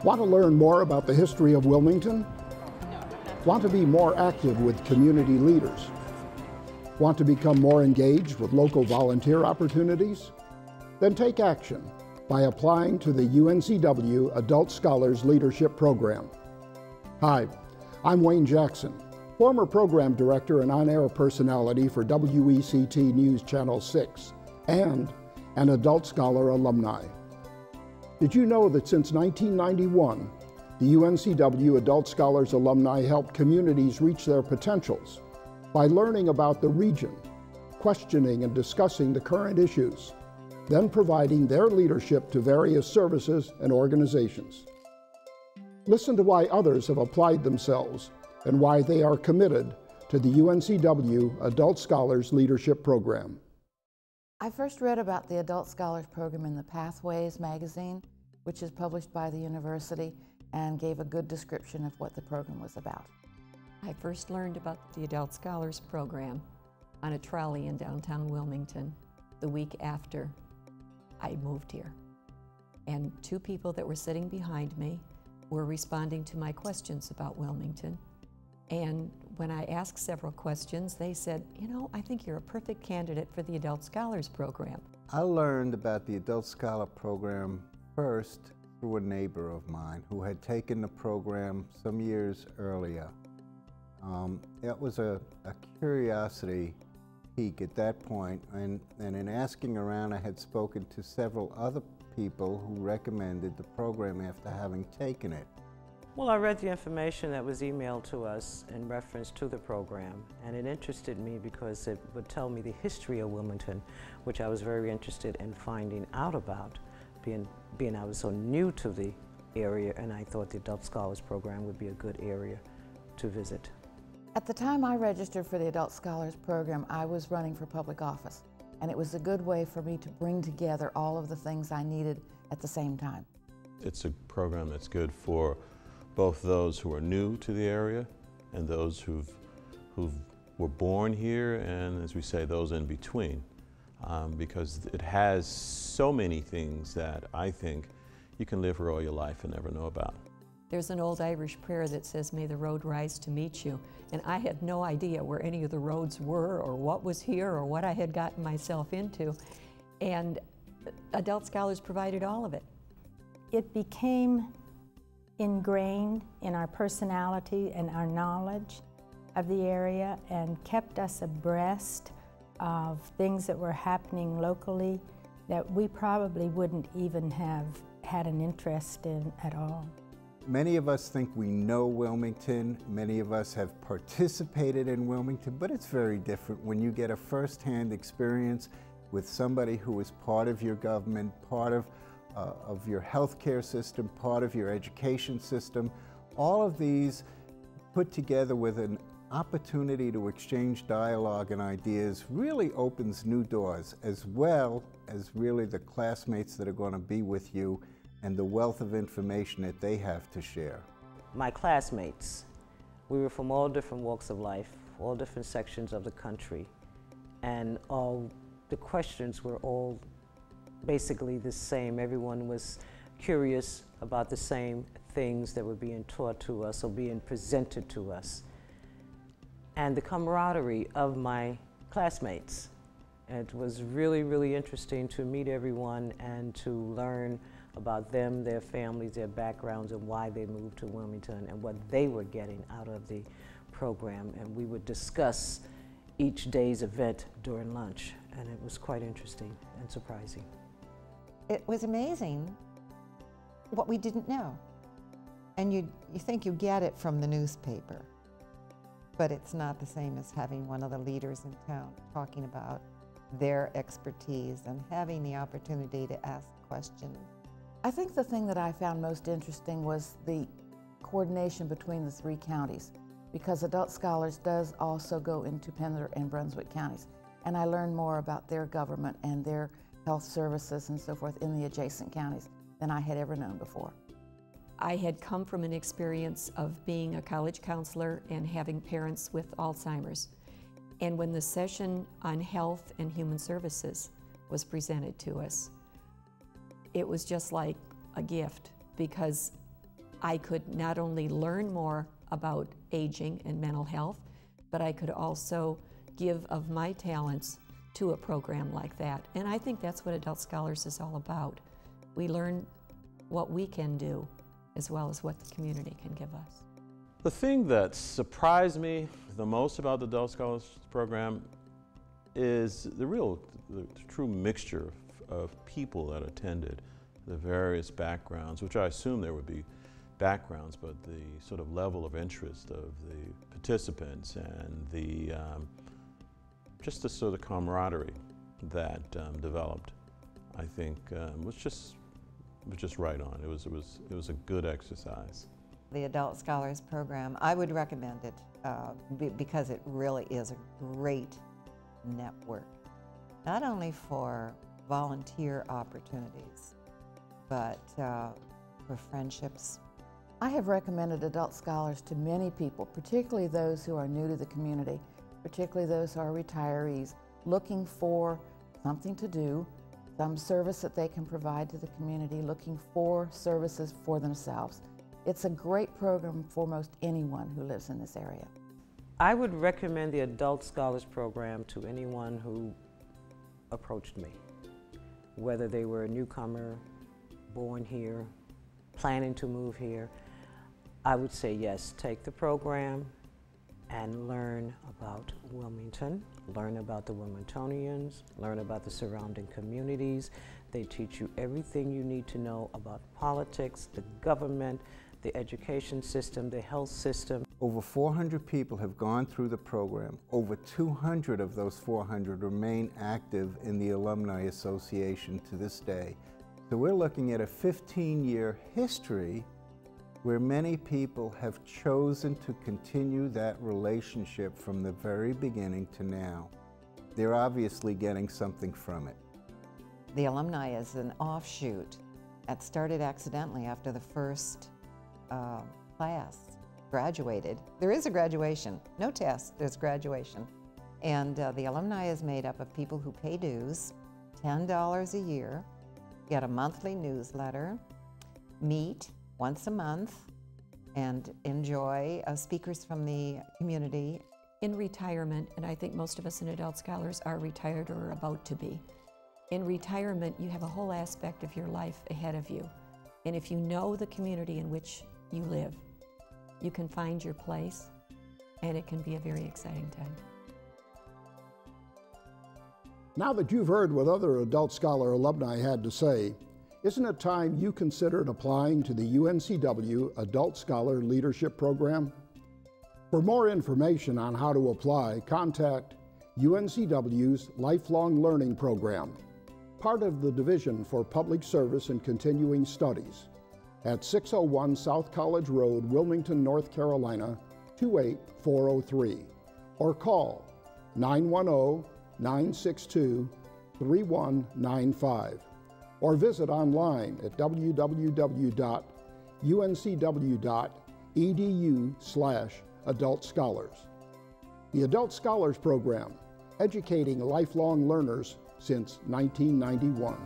Want to learn more about the history of Wilmington? Want to be more active with community leaders? Want to become more engaged with local volunteer opportunities? Then take action by applying to the UNCW Adult Scholars Leadership Program. Hi, I'm Wayne Jackson, former program director and on-air personality for WECT News Channel 6 and an Adult Scholar alumni. Did you know that since 1991, the UNCW Adult Scholars alumni helped communities reach their potentials by learning about the region, questioning and discussing the current issues, then providing their leadership to various services and organizations. Listen to why others have applied themselves and why they are committed to the UNCW Adult Scholars Leadership Program. I first read about the Adult Scholars Program in the Pathways magazine, which is published by the university, and gave a good description of what the program was about. I first learned about the Adult Scholars Program on a trolley in downtown Wilmington the week after I moved here. And two people that were sitting behind me were responding to my questions about Wilmington. And when I asked several questions, they said, you know, I think you're a perfect candidate for the Adult Scholars Program. I learned about the Adult Scholar Program first through a neighbor of mine who had taken the program some years earlier. It was a curiosity peak at that point, and in asking around, I had spoken to several other people who recommended the program after having taken it. Well, I read the information that was emailed to us in reference to the program, and it interested me because it would tell me the history of Wilmington, which I was very interested in finding out about, being I was so new to the area, and I thought the Adult Scholars Program would be a good area to visit. At the time I registered for the Adult Scholars Program, I was running for public office, and it was a good way for me to bring together all of the things I needed at the same time. It's a program that's good for both those who are new to the area and those who were born here, and as we say, those in between, because it has so many things that I think you can live for all your life and never know about. There's an old Irish prayer that says, "May the road rise to meet you," and I had no idea where any of the roads were or what was here or what I had gotten myself into, and Adult Scholars provided all of it. It became ingrained in our personality and our knowledge of the area and kept us abreast of things that were happening locally that we probably wouldn't even have had an interest in at all. Many of us think we know Wilmington, many of us have participated in Wilmington, but it's very different when you get a first-hand experience with somebody who is part of your government, part of your healthcare system, part of your education system. All of these put together with an opportunity to exchange dialogue and ideas really opens new doors, as well as really the classmates that are going to be with you and the wealth of information that they have to share. My classmates, we were from all different walks of life, all different sections of the country, and all the questions were all basically the same. Everyone was curious about the same things that were being taught to us or being presented to us. And the camaraderie of my classmates. It was really, really interesting to meet everyone and to learn about them, their families, their backgrounds, and why they moved to Wilmington and what they were getting out of the program. And we would discuss each day's event during lunch, and it was quite interesting and surprising. It was amazing what we didn't know. And you think you get it from the newspaper, but it's not the same as having one of the leaders in town talking about their expertise and having the opportunity to ask questions. I think the thing that I found most interesting was the coordination between the three counties, because Adult Scholars does also go into Pender and Brunswick counties. And I learned more about their government and their health services and so forth in the adjacent counties than I had ever known before. I had come from an experience of being a college counselor and having parents with Alzheimer's. And when the session on health and human services was presented to us, it was just like a gift, because I could not only learn more about aging and mental health, but I could also give of my talents to a program like that. And I think that's what Adult Scholars is all about. We learn what we can do as well as what the community can give us. The thing that surprised me the most about the Adult Scholars Program is the true mixture of people that attended, the various backgrounds, which I assume there would be backgrounds, but the sort of level of interest of the participants and the just the sort of camaraderie that developed, I think was just right on. It was a good exercise. The Adult Scholars Program, I would recommend it because it really is a great network, not only for volunteer opportunities, but for friendships. I have recommended Adult Scholars to many people, particularly those who are new to the community, particularly those who are retirees, looking for something to do, some service that they can provide to the community, looking for services for themselves. It's a great program for most anyone who lives in this area. I would recommend the Adult Scholars Program to anyone who approached me, whether they were a newcomer, born here, planning to move here. I would say yes, take the program and learn about Wilmington, learn about the Wilmingtonians, learn about the surrounding communities. They teach you everything you need to know about politics, the government, the education system, the health system. Over 400 people have gone through the program. Over 200 of those 400 remain active in the Alumni Association to this day. So we're looking at a 15-year history where many people have chosen to continue that relationship from the very beginning to now. They're obviously getting something from it. The Alumni is an offshoot that started accidentally after the first class graduated. There is a graduation, no test, there's graduation. And the Alumni is made up of people who pay dues, $10 a year, get a monthly newsletter, meet once a month, and enjoy speakers from the community. In retirement, and I think most of us in Adult Scholars are retired or about to be, in retirement you have a whole aspect of your life ahead of you. And if you know the community in which you live, you can find your place, and it can be a very exciting time. Now that you've heard what other Adult Scholar alumni had to say, isn't it time you considered applying to the UNCW Adult Scholar Leadership Program? For more information on how to apply, contact UNCW's Lifelong Learning Program, part of the Division for Public Service and Continuing Studies, at 601 South College Road, Wilmington, North Carolina, 28403, or call 910-962-3195, or visit online at www.uncw.edu/Adult Scholars. The Adult Scholars Program, educating lifelong learners since 1991.